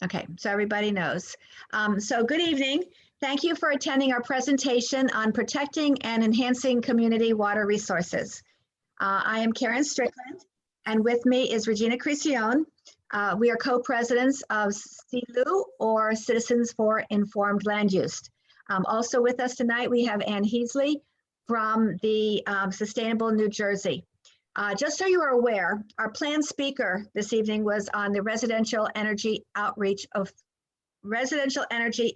Okay, so everybody knows. So good evening. Thank you for attending our presentation on protecting and enhancing community water resources. I am Karen Strickland, and with me is Regina Cricione. We are co-presidents of CILU, or Citizens for Informed Land Use. Also with us tonight, we have Ann Heasley from the Sustainable New Jersey. Just so you are aware, our planned speaker this evening was on the Residential Energy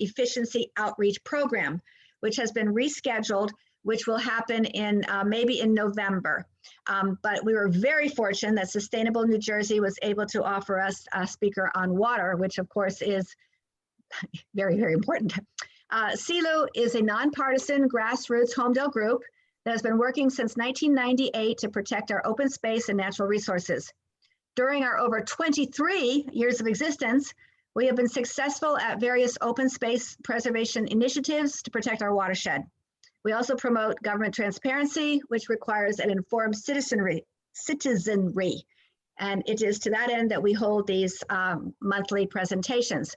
Efficiency Outreach Program, which has been rescheduled, which will happen in maybe in November. But we were very fortunate that Sustainable New Jersey was able to offer us a speaker on water, which of course is very, very important. CILU is a nonpartisan grassroots Homedale group that has been working since 1998 to protect our open space and natural resources. During our over 23 years of existence, we have been successful at various open space preservation initiatives to protect our watershed. We also promote government transparency, which requires an informed citizenry. And it is to that end that we hold these monthly presentations.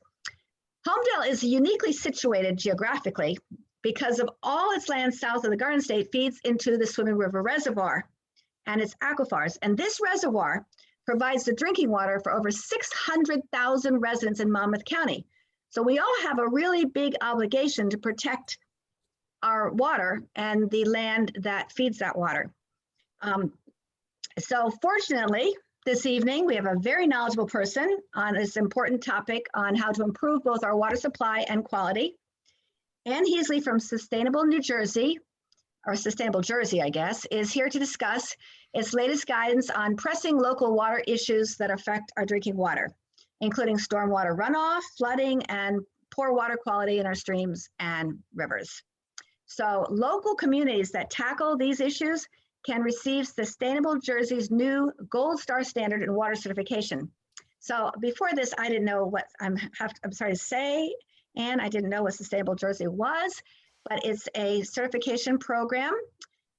Homedale is uniquely situated geographically because of all its land south of the Garden State feeds into the Swimming River Reservoir and its aquifers. And this reservoir provides the drinking water for over 600,000 residents in Monmouth County. So we all have a really big obligation to protect our water and the land that feeds that water. So fortunately, this evening, we have a very knowledgeable person on this important topic on how to improve both our water supply and quality. Ann Heasley from Sustainable New Jersey, or Sustainable Jersey, I guess, is here to discuss its latest guidance on pressing local water issues that affect our drinking water, including stormwater runoff, flooding, and poor water quality in our streams and rivers. So local communities that tackle these issues can receive Sustainable Jersey's new Gold Star standard in water certification. So before this, I didn't know what I'm sorry to say, and I didn't know what Sustainable Jersey was, but it's a certification program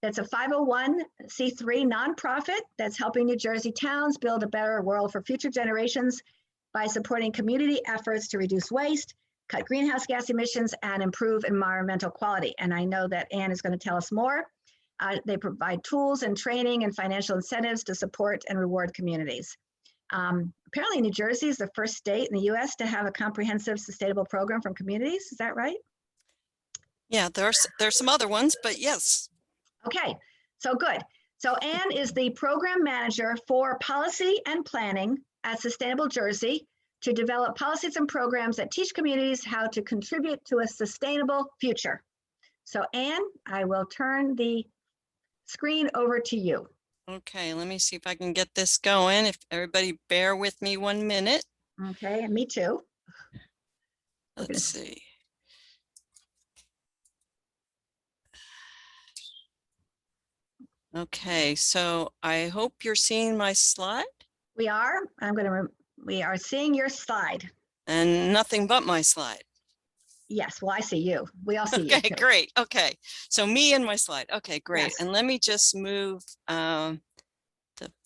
that's a 501c3 nonprofit that's helping New Jersey towns build a better world for future generations by supporting community efforts to reduce waste, cut greenhouse gas emissions, and improve environmental quality. And I know that Ann is going to tell us more. They provide tools and training and financial incentives to support and reward communities. Apparently New Jersey is the first state in the US to have a comprehensive sustainable program from communities. Is that right? Yeah, there's some other ones, but yes. Okay, so good. So Ann is the program manager for policy and planning at Sustainable Jersey to develop policies and programs that teach communities how to contribute to a sustainable future. So Ann, I will turn the screen over to you. Okay, let me see if I can get this going. If everybody bear with me 1 minute. Okay, and me too. Let's see. Okay, so I hope you're seeing my slide. We are. We are seeing your slide. And nothing but my slide. Yes, well, I see you. We all see you. Okay, great. Okay, so me and my slide. Okay, great. Yes. And let me just move the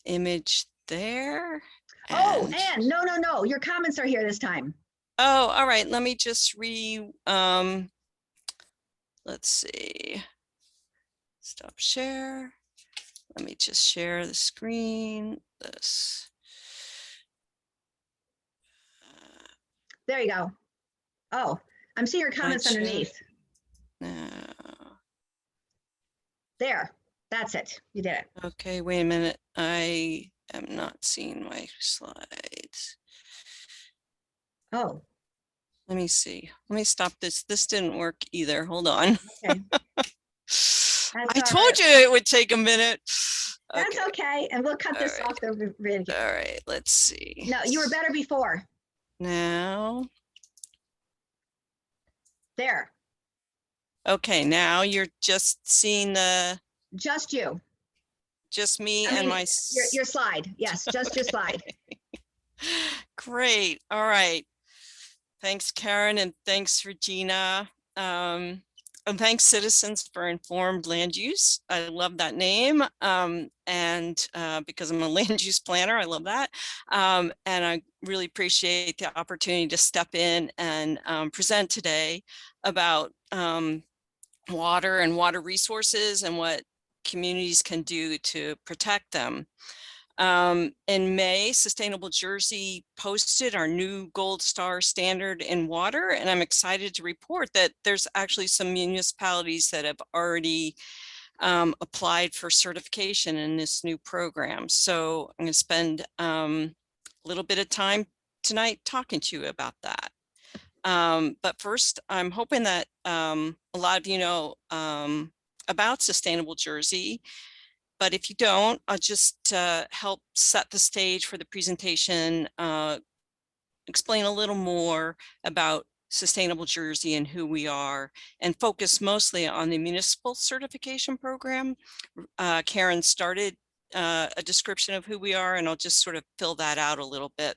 image there. Oh, Ann, no. Your comments are here this time. Oh, all right. Let me just let's see. Stop share. Let me just share the screen. This. There you go. Oh, I'm seeing your comments underneath. No. There, that's it. You did it. Okay, wait a minute. I am not seeing my slides. Oh. Let me see. Let me stop this. This didn't work either. Hold on. Okay. I told you it would take a minute. That's okay. And we'll cut this off the video. All right, let's see. No, you were better before. Now. There. Okay, now you're just seeing the. Just you. Just me and my. Your slide. Yes, just your slide. Great. All right. Thanks, Karen, and thanks, Regina. And thanks, Citizens for Informed Land Use. I love that name. Because I'm a land use planner, I love that. And I really appreciate the opportunity to step in and present today about water and water resources and what communities can do to protect them. In May, Sustainable Jersey posted our new Gold Star standard in water, and I'm excited to report that there's actually some municipalities that have already applied for certification in this new program. So I'm going to spend a little bit of time tonight talking to you about that. But first, I'm hoping that a lot of you know about Sustainable Jersey. But if you don't, I'll just help set the stage for the presentation, explain a little more about Sustainable Jersey and who we are, and focus mostly on the municipal certification program. Karen started a description of who we are, and I'll just sort of fill that out a little bit.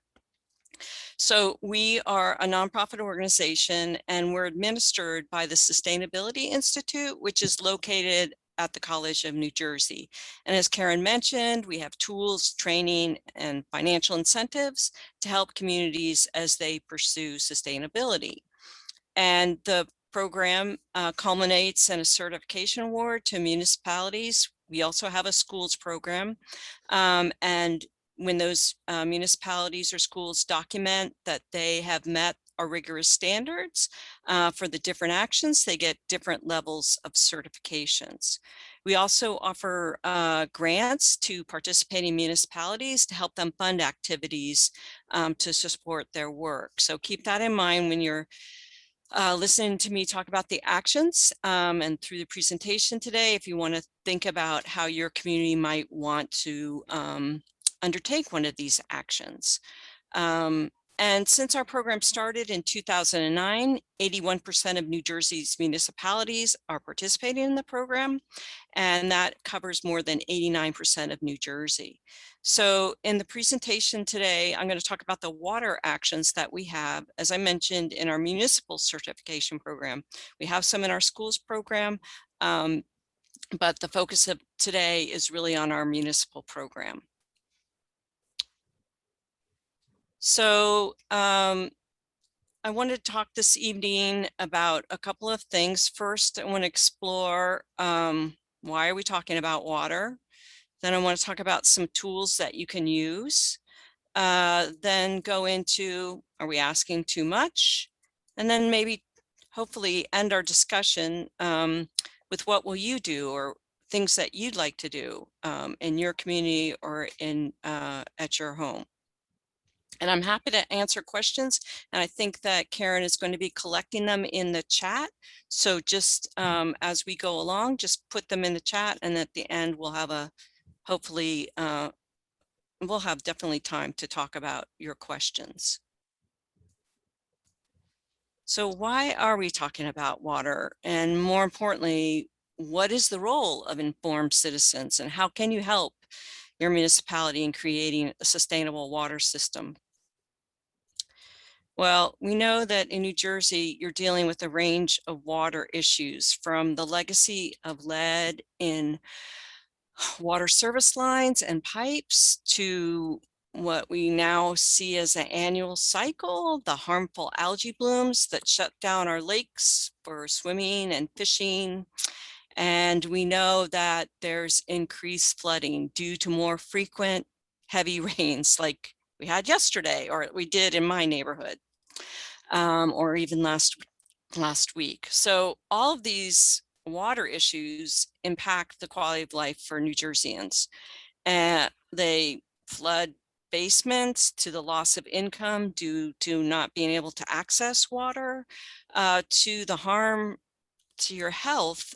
So we are a nonprofit organization, and we're administered by the Sustainability Institute, which is located at the College of New Jersey. And as Karen mentioned, we have tools, training, and financial incentives to help communities as they pursue sustainability. And the program culminates in a certification award to municipalities. We also have a schools program. And when those municipalities or schools document that they have met our rigorous standards for the different actions, they get different levels of certifications. We also offer grants to participating municipalities to help them fund activities to support their work. So keep that in mind when you're listening to me talk about the actions and through the presentation today, if you want to think about how your community might want to undertake one of these actions. And since our program started in 2009, 81% of New Jersey's municipalities are participating in the program, and that covers more than 89% of New Jersey. So in the presentation today, I'm going to talk about the water actions that we have, as I mentioned, in our municipal certification program. We have some in our schools program, but the focus of today is really on our municipal program. So I want to talk this evening about a couple of things. First, I want to explore why are we talking about water? Then I want to talk about some tools that you can use. Then go into, are we asking too much? And then maybe hopefully end our discussion with what will you do, or things that you'd like to do in your community or in at your home. And I'm happy to answer questions. And I think that Karen is going to be collecting them in the chat. So just as we go along, just put them in the chat. And at the end, we'll have a, hopefully, we'll have definitely time to talk about your questions. So why are we talking about water? And more importantly, what is the role of informed citizens, and how can you help your municipality in creating a sustainable water system? Well, we know that in New Jersey, you're dealing with a range of water issues, from the legacy of lead in water service lines and pipes to what we now see as an annual cycle, the harmful algae blooms that shut down our lakes for swimming and fishing. And we know that there's increased flooding due to more frequent heavy rains like we had yesterday, or we did in my neighborhood, or even last week. So all of these water issues impact the quality of life for New Jerseyans. And they flood basements to the loss of income due to not being able to access water, to the harm to your health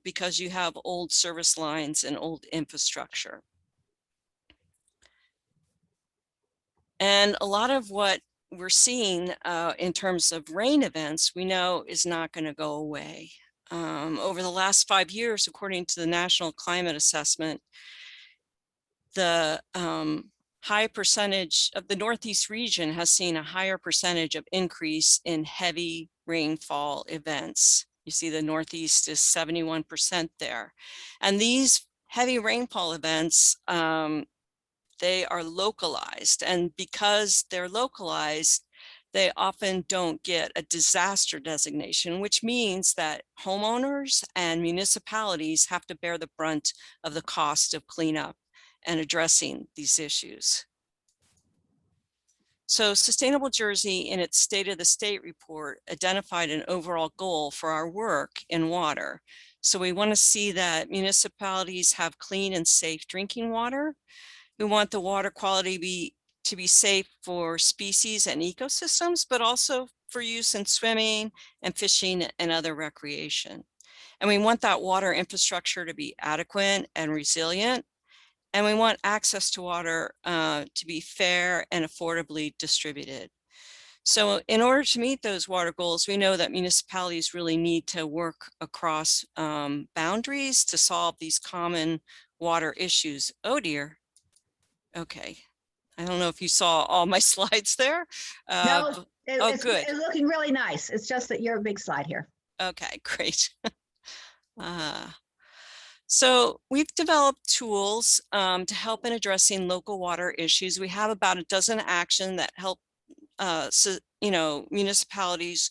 because you have old service lines and old infrastructure. And a lot of what we're seeing in terms of rain events, we know is not going to go away. Over the last 5 years, according to the National Climate Assessment, the high percentage of the Northeast region has seen a higher percentage of increase in heavy rainfall events You see the Northeast is 71% there. And these heavy rainfall events, they are localized. And because they're localized, they often don't get a disaster designation, which means that homeowners and municipalities have to bear the brunt of the cost of cleanup and addressing these issues. So Sustainable Jersey, in its State of the State report, identified an overall goal for our work in water. So we want to see that municipalities have clean and safe drinking water. We want the water quality to be safe for species and ecosystems, but also for use in swimming and fishing and other recreation. And we want that water infrastructure to be adequate and resilient. And we want access to water to be fair and affordably distributed. So in order to meet those water goals, we know that municipalities really need to work across boundaries to solve these common water issues. Oh dear. Okay. I don't know if you saw all my slides there. No, Oh, it's good. looking really nice. It's just that you're a big slide here. Okay, great. So we've developed tools to help in addressing local water issues. We have about a dozen actions that help municipalities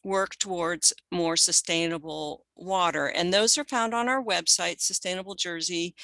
work towards more sustainable water. And those are found on our website, Sustainable Jersey.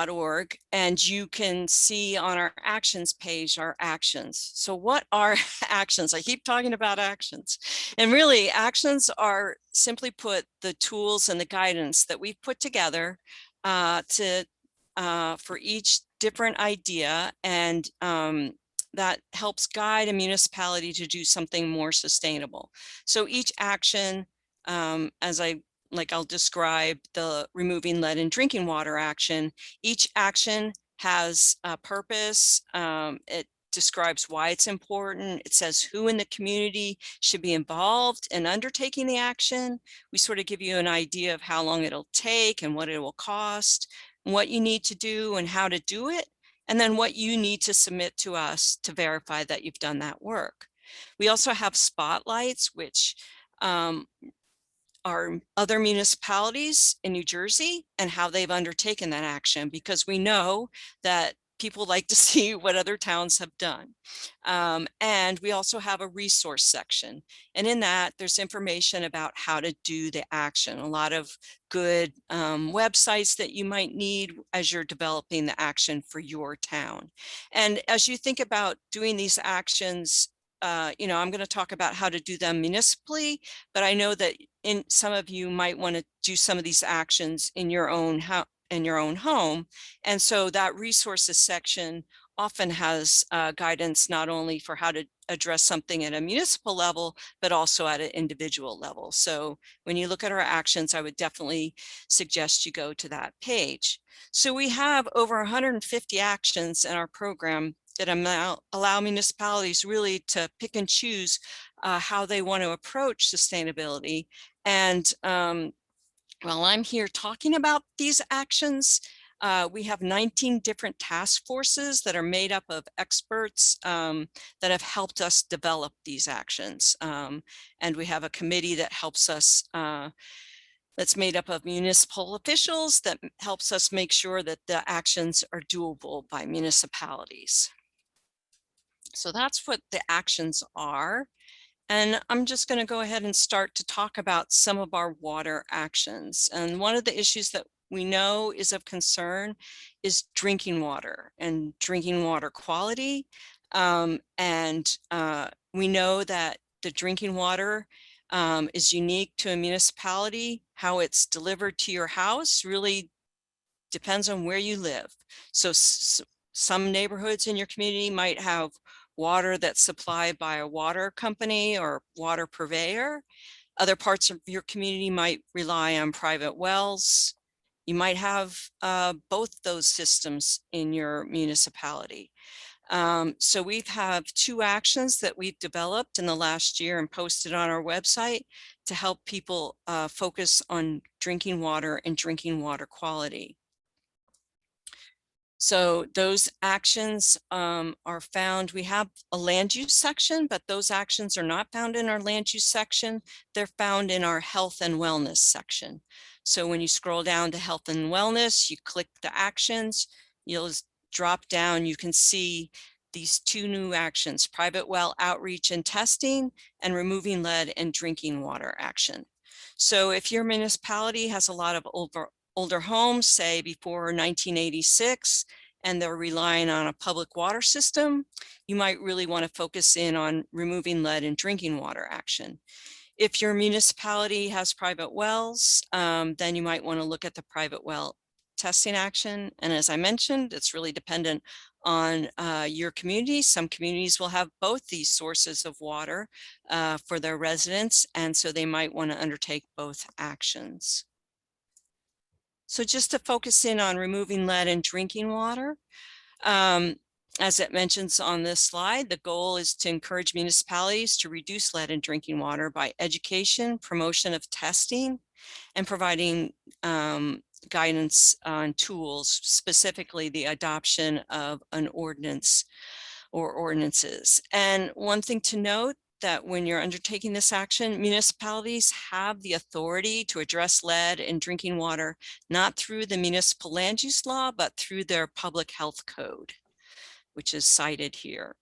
.org, and you can see on our actions page our actions. So what are actions? I keep talking about actions, and really actions are, simply put, the tools and the guidance that we've put together for each different idea, and that helps guide a municipality to do something more sustainable. So each action, I'll describe the removing lead in drinking water action. Each action has a purpose. It describes why it's important. It says who in the community should be involved in undertaking the action. We sort of give you an idea of how long it'll take and what it will cost, what you need to do and how to do it, and then what you need to submit to us to verify that you've done that work. We also have spotlights, which are other municipalities in New Jersey and how they've undertaken that action, because we know that people like to see what other towns have done. And we also have a resource section. And in that, there's information about how to do the action. A lot of good websites that you might need as you're developing the action for your town. And as you think about doing these actions, I'm going to talk about how to do them municipally, but I know that some of you might want to do some of these actions in your own home. And so that resources section often has guidance not only for how to address something at a municipal level, but also at an individual level. So when you look at our actions, I would definitely suggest you go to that page. So we have over 150 actions in our program that allow municipalities really to pick and choose how they want to approach sustainability. And while I'm here talking about these actions, we have 19 different task forces that are made up of experts that have helped us develop these actions. And we have a committee that helps us, that's made up of municipal officials, that helps us make sure that the actions are doable by municipalities. So that's what the actions are. And I'm just going to go ahead and start to talk about some of our water actions. And one of the issues that we know is of concern is drinking water and drinking water quality. We know that the drinking water is unique to a municipality. How it's delivered to your house really depends on where you live. So some neighborhoods in your community might have water that's supplied by a water company or water purveyor. Other parts of your community might rely on private wells. You might have both those systems in your municipality. So we've have 2 actions that we've developed in the last year and posted on our website to help people focus on drinking water and drinking water quality. So those actions are found. We have a land use section, but those actions are not found in our land use section. They're found in our health and wellness section. So when you scroll down to health and wellness, you click the actions, you'll drop down, you can see these two new actions, private well outreach and testing, and removing lead and drinking water action. So if your municipality has a lot of older homes, say before 1986, and they're relying on a public water system, you might really want to focus in on removing lead in drinking water action. If your municipality has private wells, then you might want to look at the private well testing action. And as I mentioned, it's really dependent on your community. Some communities will have both these sources of water for their residents, and so they might want to undertake both actions. So just to focus in on removing lead in drinking water, as it mentions on this slide, the goal is to encourage municipalities to reduce lead in drinking water by education, promotion of testing, and providing guidance on tools, specifically the adoption of an ordinance or ordinances. And one thing to note, that when you're undertaking this action, municipalities have the authority to address lead in drinking water, not through the municipal land use law, but through their public health code, which is cited here.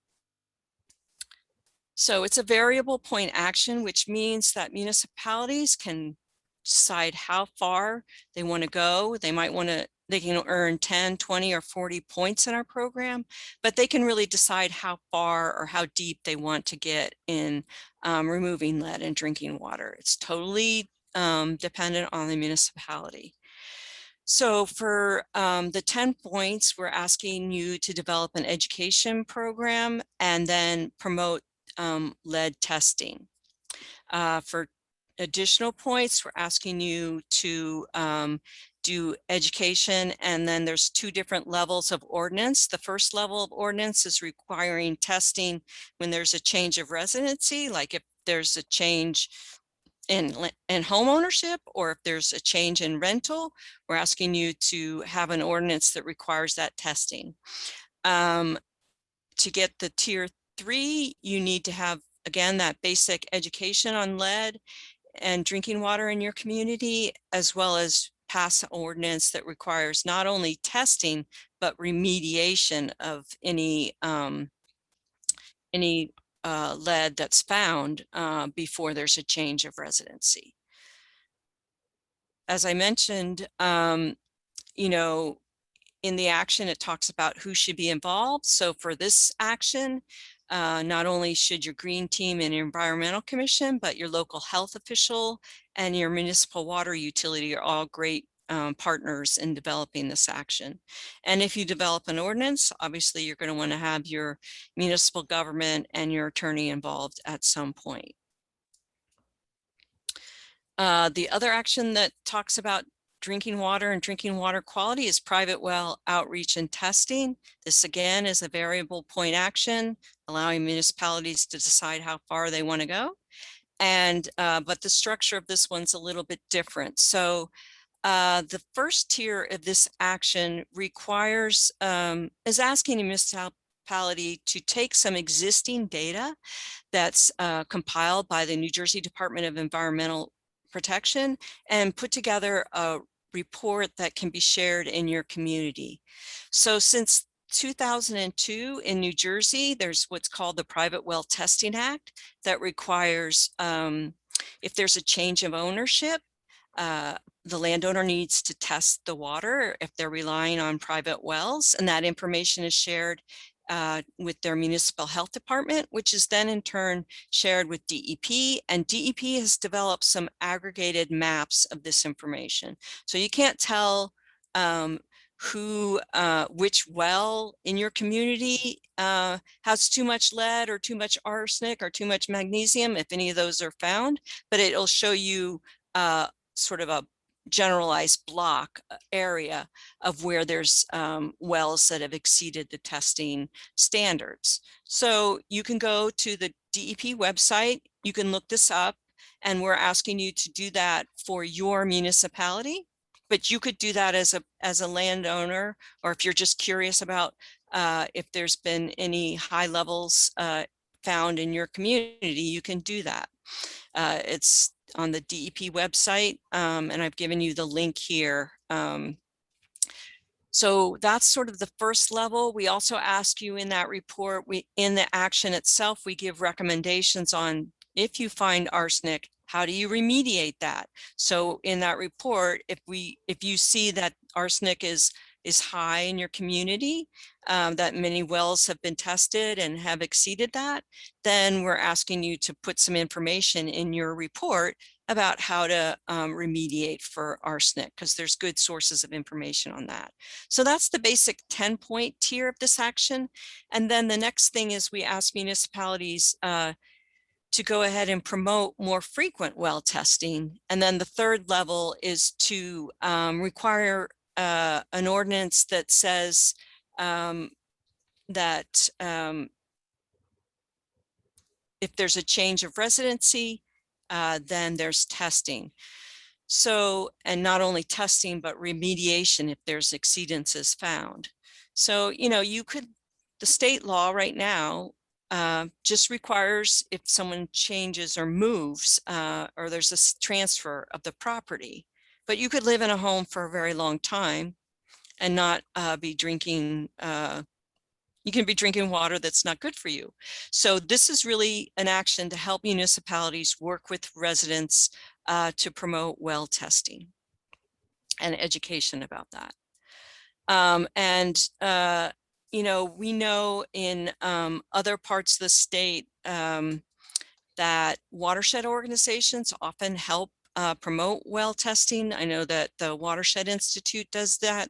So it's a variable point action, which means that municipalities can decide how far they want to go. They can earn 10, 20, or 40 points in our program, but they can really decide how far or how deep they want to get in removing lead in drinking water. It's totally dependent on the municipality. So for the 10 points, we're asking you to develop an education program and then promote lead testing. For additional points, we're asking you to do education, and then there's two different levels of ordinance. The first level of ordinance is requiring testing when there's a change of residency, like if there's a change in home ownership, or if there's a change in rental, we're asking you to have an ordinance that requires that testing. To get the tier 3, you need to have, again, that basic education on lead and drinking water in your community, as well as pass an ordinance that requires not only testing, but remediation of any lead that's found before there's a change of residency. As I mentioned, you know, in the action, it talks about who should be involved. So for this action, not only should your green team and your environmental commission, but your local health official and your municipal water utility are all great partners in developing this action. And if you develop an ordinance, obviously you're going to want to have your municipal government and your attorney involved at some point. The other action that talks about drinking water and drinking water quality is private well outreach and testing. This again is a variable point action, allowing municipalities to decide how far they want to go. And but the structure of this one's a little bit different. So the first tier of this action requires is asking a municipality to take some existing data that's compiled by the New Jersey Department of Environmental Protection and put together a report that can be shared in your community. So since 2002 in New Jersey, there's what's called the Private Well Testing Act that requires if there's a change of ownership, the landowner needs to test the water if they're relying on private wells, and that information is shared with their municipal health department, which is then in turn shared with DEP, and DEP has developed some aggregated maps of this information. So you can't tell which well in your community has too much lead or too much arsenic or too much magnesium, if any of those are found, but it'll show you sort of a generalized block area of where there's wells that have exceeded the testing standards. So you can go to the DEP website, you can look this up, and we're asking you to do that for your municipality. but you could do that as a landowner, or if you're just curious about if there's been any high levels found in your community, you can do that. It's on the DEP website, and I've given you the link here. So that's sort of the first level. We also ask you in that report, in the action itself, we give recommendations on if you find arsenic, how do you remediate that? So in that report, if you see that arsenic is high in your community, that many wells have been tested and have exceeded that, then we're asking you to put some information in your report about how to remediate for arsenic, because there's good sources of information on that. So that's the basic 10-point tier of this action. And then the next thing is we ask municipalities to go ahead and promote more frequent well testing. And then the third level is to require an ordinance that says that if there's a change of residency, then there's testing. So, and not only testing, but remediation if there's exceedances found. So, you know, the state law right now just requires if someone changes or moves or there's a transfer of the property, but you could live in a home for a very long time and not be drinking you can be drinking water that's not good for you. So this is really an action to help municipalities work with residents to promote well testing and education about that. You know, we know in other parts of the state that watershed organizations often help promote well testing. I know that the Watershed Institute does that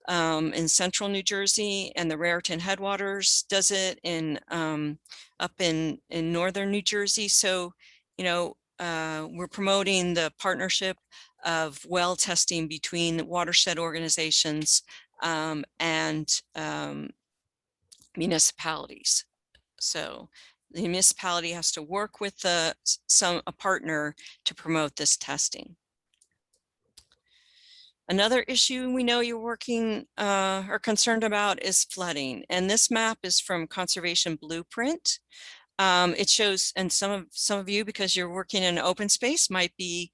in central New Jersey, and the Raritan Headwaters does it in up in northern New Jersey. So, you know, we're promoting the partnership of well testing between watershed organizations and municipalities. So the municipality has to work with a partner to promote this testing. Another issue we know you're working or concerned about is flooding. And this map is from Conservation Blueprint. It shows, and some of you, because you're working in open space, might be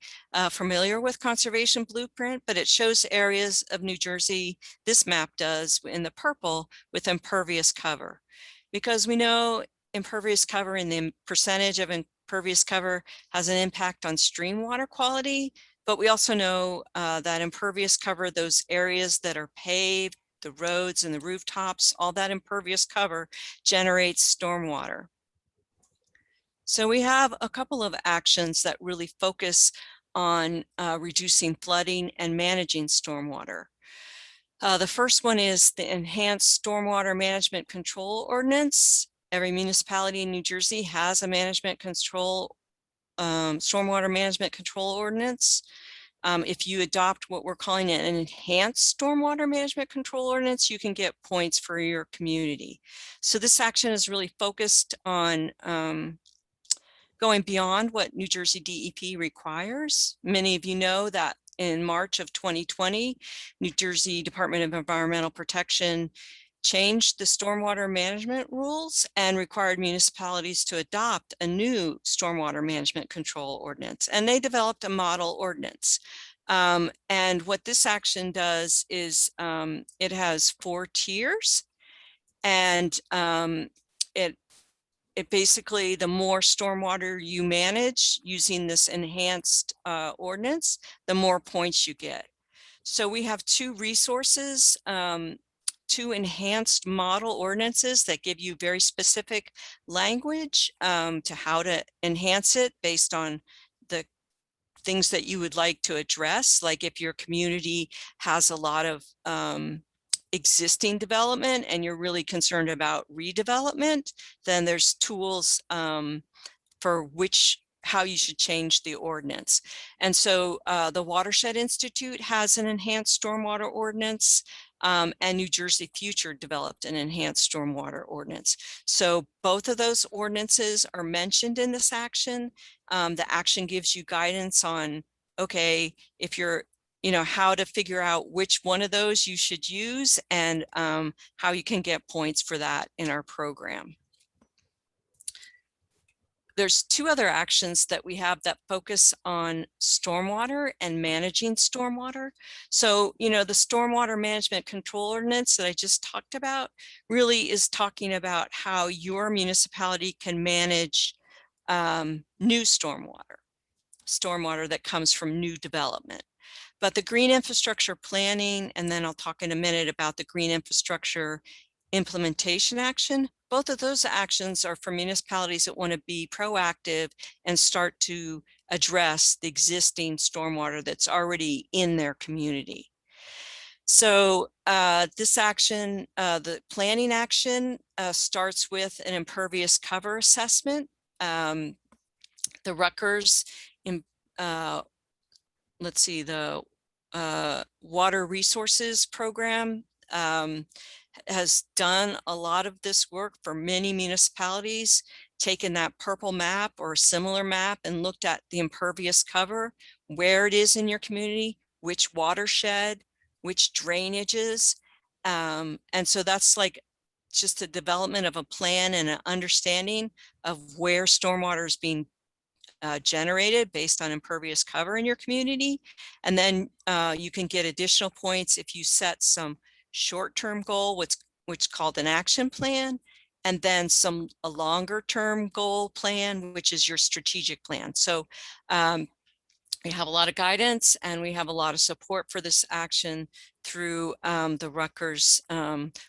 familiar with Conservation Blueprint, but it shows areas of New Jersey, this map does, in the purple with impervious cover. Because we know impervious cover and the percentage of impervious cover has an impact on stream water quality, but we also know that impervious cover, those areas that are paved, the roads and the rooftops, all that impervious cover generates stormwater. So we have a couple of actions that really focus on reducing flooding and managing stormwater. The first one is the Enhanced Stormwater Management Control Ordinance. Every municipality in New Jersey has a stormwater management control ordinance. If you adopt what we're calling an enhanced stormwater management control ordinance, you can get points for your community. So this action is really focused on going beyond what New Jersey DEP requires. Many of you know that in March of 2020, New Jersey Department of Environmental Protection changed the stormwater management rules and required municipalities to adopt a new stormwater management control ordinance. And they developed a model ordinance. And what this action does is it has 4 tiers, and it basically, the more stormwater you manage using this enhanced ordinance, the more points you get. So we have 2 resources, 2 enhanced model ordinances that give you very specific language to how to enhance it based on the things that you would like to address. Like if your community has a lot of existing development and you're really concerned about redevelopment, then there's tools for how you should change the ordinance. And so the Watershed Institute has an enhanced stormwater ordinance, and New Jersey Future developed an enhanced stormwater ordinance. So both of those ordinances are mentioned in this action. The action gives you guidance on, okay, if you're how to figure out which one of those you should use and how you can get points for that in our program. There's two other actions that we have that focus on stormwater and managing stormwater. So, the stormwater management control ordinance that I just talked about really is talking about how your municipality can manage new stormwater that comes from new development. But the green infrastructure planning, and then I'll talk in a minute about the green infrastructure implementation action, both of those actions are for municipalities that want to be proactive and start to address the existing stormwater that's already in their community. So this action, the planning action, starts with an impervious cover assessment. The Rutgers, let's see, the water resources program has done a lot of this work for many municipalities, taken that purple map or a similar map and looked at the impervious cover, where it is in your community, which watershed, which drainages. And so that's like just a development of a plan and an understanding of where stormwater is being generated based on impervious cover in your community. And then you can get additional points if you set some short-term goal, which is called an action plan, and then a longer-term goal plan, which is your strategic plan. So we have a lot of guidance and we have a lot of support for this action through the Rutgers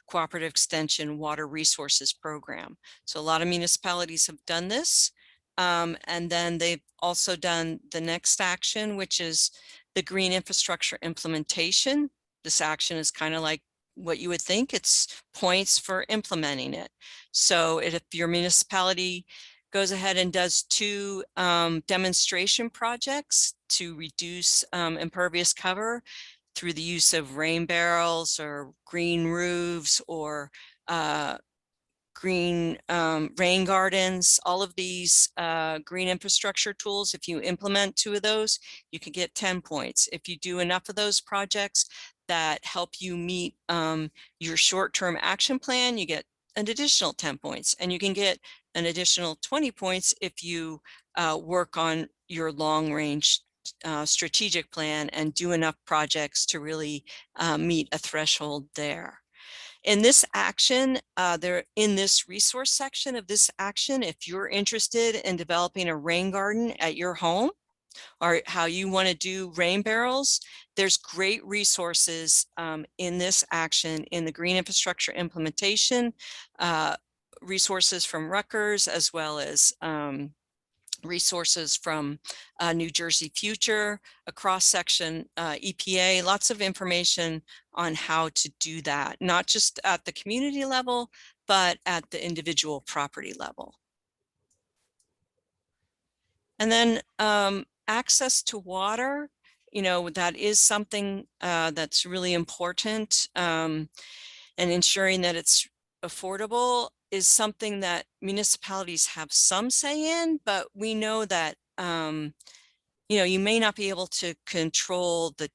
Cooperative Extension Water Resources Program. So a lot of municipalities have done this. And then they've also done the next action, which is the green infrastructure implementation. This action is kind of like what you would think, it's points for implementing it. So if your municipality goes ahead and does 2 demonstration projects to reduce impervious cover through the use of rain barrels or green roofs or green rain gardens, all of these green infrastructure tools, if you implement 2 of those, you can get 10 points. If you do enough of those projects that help you meet your short-term action plan, you get an additional 10 points, and you can get an additional 20 points if you work on your long-range strategic plan and do enough projects to really meet a threshold there. In this action, in this resource section of this action, if you're interested in developing a rain garden at your home, or how you want to do rain barrels, there's great resources in this action in the green infrastructure implementation, resources from Rutgers, as well as resources from New Jersey Future, a cross-section EPA, lots of information on how to do that, not just at the community level, but at the individual property level. And then access to water, that is something that's really important, and ensuring that it's affordable is something that municipalities have some say in, but we know that, you may not be able to control the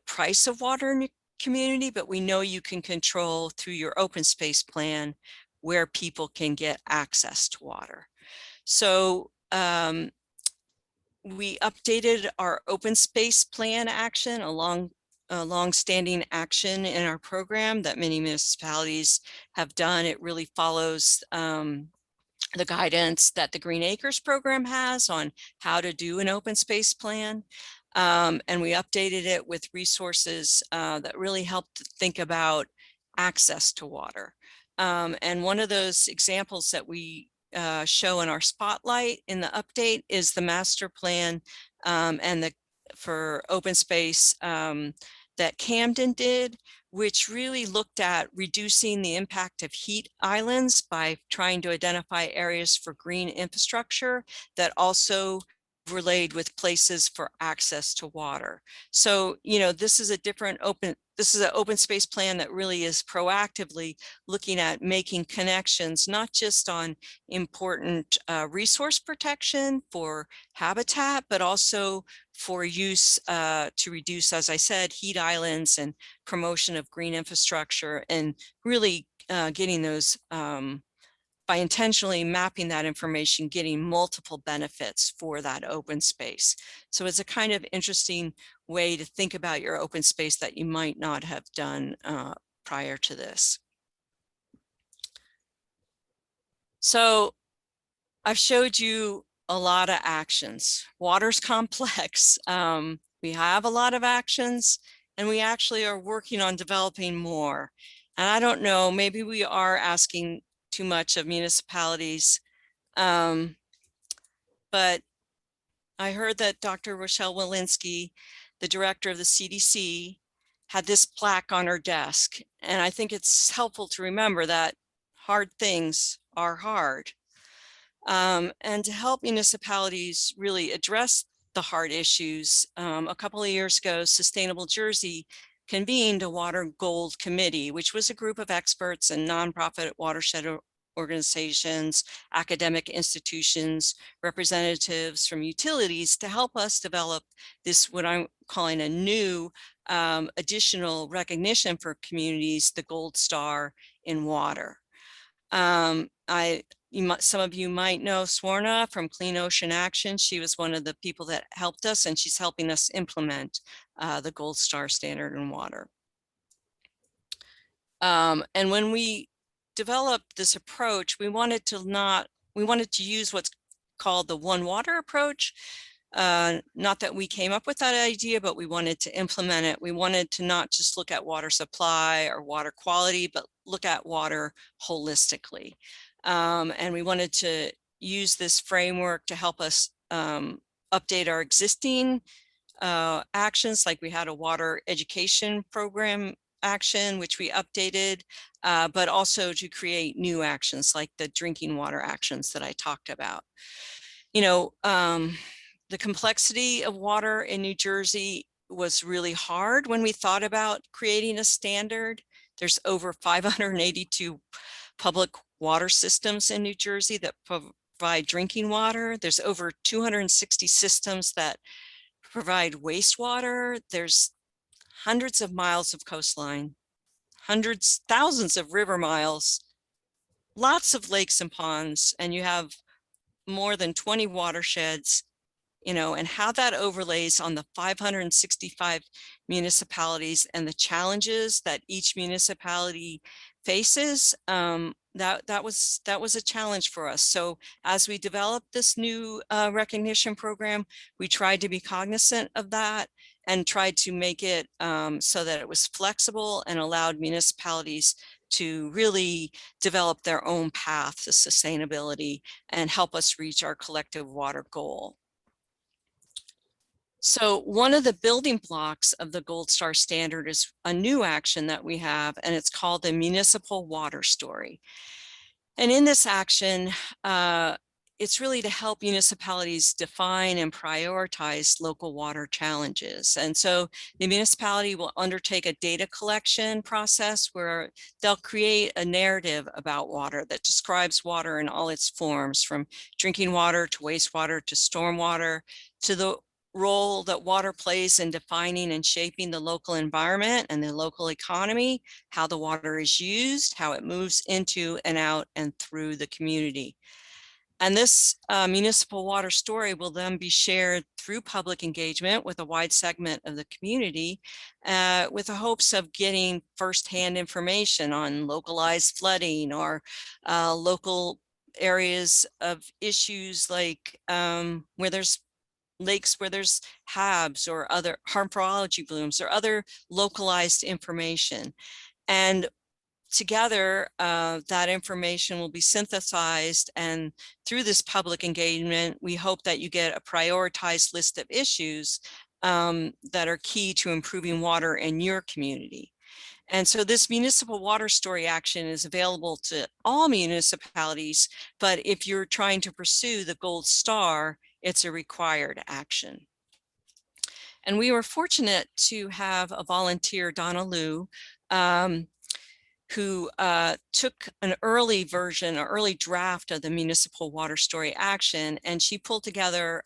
price of water in your community, but we know you can control through your open space plan where people can get access to water. So we updated our open space plan action, a long-standing action in our program that many municipalities have done. It really follows the guidance that the Green Acres program has on how to do an open space plan. And we updated it with resources that really help to think about access to water. And one of those examples that we show in our spotlight in the update is the master plan and for open space that Camden did, which really looked at reducing the impact of heat islands by trying to identify areas for green infrastructure that also overlaid with places for access to water. So, you know, this is an open space plan that really is proactively looking at making connections, not just on important resource protection for habitat, but also for use to reduce, as I said, heat islands and promotion of green infrastructure, and really getting those by intentionally mapping that information, getting multiple benefits for that open space. So it's a kind of interesting way to think about your open space that you might not have done prior to this. So I've showed you a lot of actions. Water's complex. We have a lot of actions, and we actually are working on developing more. And I don't know, maybe we are asking too much of municipalities. But I heard that Dr. Rochelle Walensky, the director of the CDC, had this plaque on her desk. And I think it's helpful to remember that hard things are hard. And to help municipalities really address the hard issues, a couple of years ago, Sustainable Jersey convened a Water Gold Committee, which was a group of experts and nonprofit watershed organizations, academic institutions, representatives from utilities to help us develop this, what I'm calling a new additional recognition for communities, the Gold Star in water. Some of you might know Swarna from Clean Ocean Action. She was one of the people that helped us, and she's helping us implement the Gold Star standard in water. And when we developed this approach, we wanted to use what's called the One Water approach. Not that we came up with that idea, but we wanted to implement it. We wanted to not just look at water supply or water quality, but look at water holistically. And we wanted to use this framework to help us update our existing actions, like we had a water education program action, which we updated, but also to create new actions like the drinking water actions that I talked about. You know, the complexity of water in New Jersey was really hard when we thought about creating a standard. There's over 582 public water systems in New Jersey that provide drinking water. There's over 260 systems that provide wastewater. There's hundreds of miles of coastline, thousands of river miles, lots of lakes and ponds, and you have more than 20 watersheds, you know, and how that overlays on the 565 municipalities and the challenges that each municipality faces, that was a challenge for us. So as we developed this new recognition program, we tried to be cognizant of that and tried to make it so that it was flexible and allowed municipalities to really develop their own path to sustainability and help us reach our collective water goal. So one of the building blocks of the Gold Star Standard is a new action that we have, and it's called the Municipal Water Story. And in this action, it's really to help municipalities define and prioritize local water challenges. And so the municipality will undertake a data collection process where they'll create a narrative about water that describes water in all its forms, from drinking water to wastewater to stormwater, to the role that water plays in defining and shaping the local environment and the local economy, how the water is used, how it moves into and out and through the community. And this municipal water story will then be shared through public engagement with a wide segment of the community, with the hopes of getting firsthand information on localized flooding or local areas of issues like where there's lakes where there's HABs or other harmful algae blooms or other localized information. And together, that information will be synthesized, and through this public engagement, we hope that you get a prioritized list of issues that are key to improving water in your community. And so this municipal water story action is available to all municipalities, but if you're trying to pursue the Gold Star, it's a required action. And we were fortunate to have a volunteer, Donna Liu, who took an early version, or early draft of the municipal water story action, and she pulled together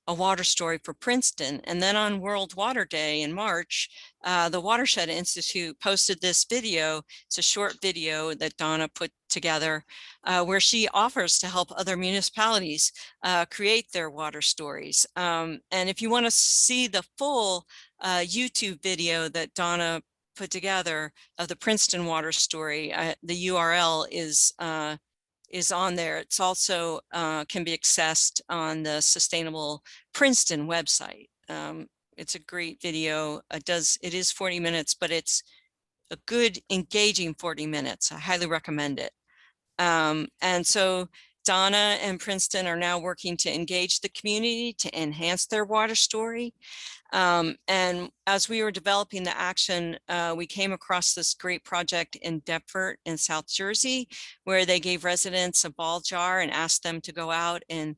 a water story for Princeton. And then on World Water Day in March, the Watershed Institute posted this video. It's a short video that Donna put together where she offers to help other municipalities create their water stories. And if you want to see the full YouTube video that Donna put together of the Princeton water story, the URL is on there. It's also can be accessed on the Sustainable Princeton website. It's a great video. It is 40 minutes, but it's a good, engaging 40 minutes. I highly recommend it. And so Donna and Princeton are now working to engage the community to enhance their water story. And as we were developing the action, we came across this great project in Deptford in South Jersey, where they gave residents a ball jar and asked them to go out and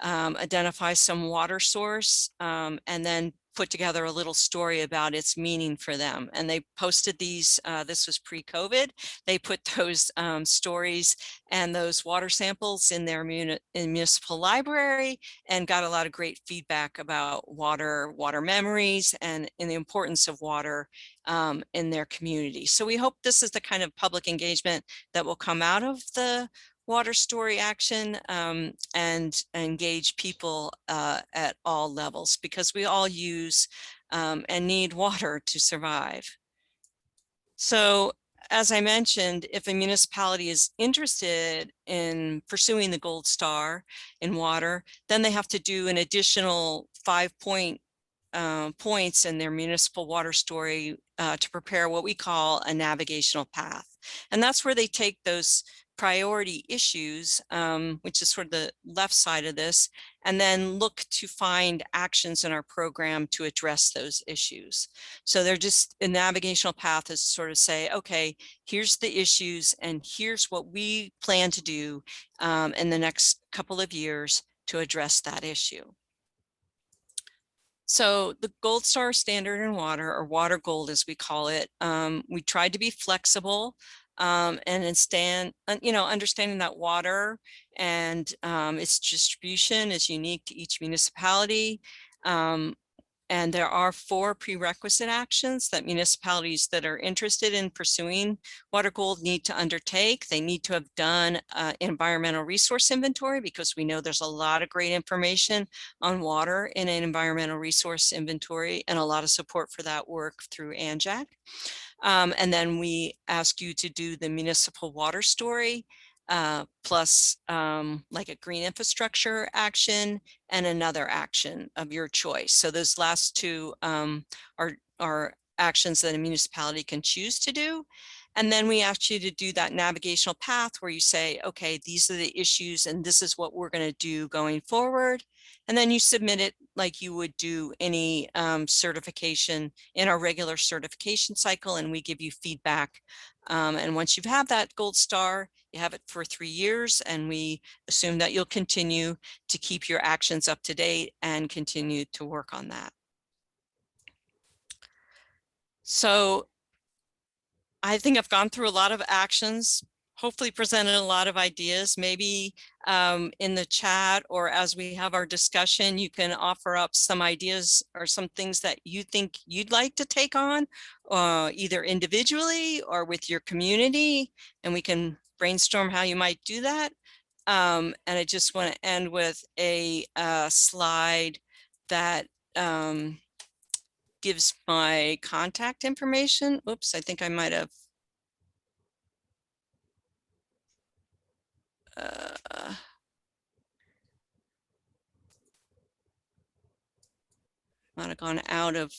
identify some water source, and then put together a little story about its meaning for them. And they posted these, this was pre-COVID, they put those stories and those water samples in their municipal library, and got a lot of great feedback about water memories, and in the importance of water in their community. So we hope this is the kind of public engagement that will come out of the water story action, and engage people at all levels, because we all use and need water to survive. So as I mentioned, if a municipality is interested in pursuing the Gold Star in water, then they have to do an additional 5 points in their municipal water story to prepare what we call a navigational path. And that's where they take those priority issues, which is sort of the left side of this, and then look to find actions in our program to address those issues. So they're just, a navigational path is sort of say, okay, here's the issues and here's what we plan to do in the next couple of years to address that issue. So the Gold Star standard in water, or water gold as we call it, we tried to be flexible and understanding that water and its distribution is unique to each municipality. And there are 4 prerequisite actions that municipalities that are interested in pursuing water gold need to undertake. They need to have done environmental resource inventory, because we know there's a lot of great information on water in an environmental resource inventory, and a lot of support for that work through ANJAC. And then we ask you to do the municipal water story, plus like a green infrastructure action and another action of your choice. So those last 2 are actions that a municipality can choose to do. And then we ask you to do that navigational path where you say, okay, these are the issues and this is what we're going to do going forward. And then you submit it like you would do any certification in our regular certification cycle, and we give you feedback. And once you have that Gold Star, you have it for 3 years, and we assume that you'll continue to keep your actions up to date and continue to work on that. So I think I've gone through a lot of actions, hopefully presented a lot of ideas. Maybe in the chat or as we have our discussion, you can offer up some ideas or some things that you think you'd like to take on, either individually or with your community, and we can brainstorm how you might do that. And I just want to end with a slide that gives my contact information. Oops, I think I might have gone out of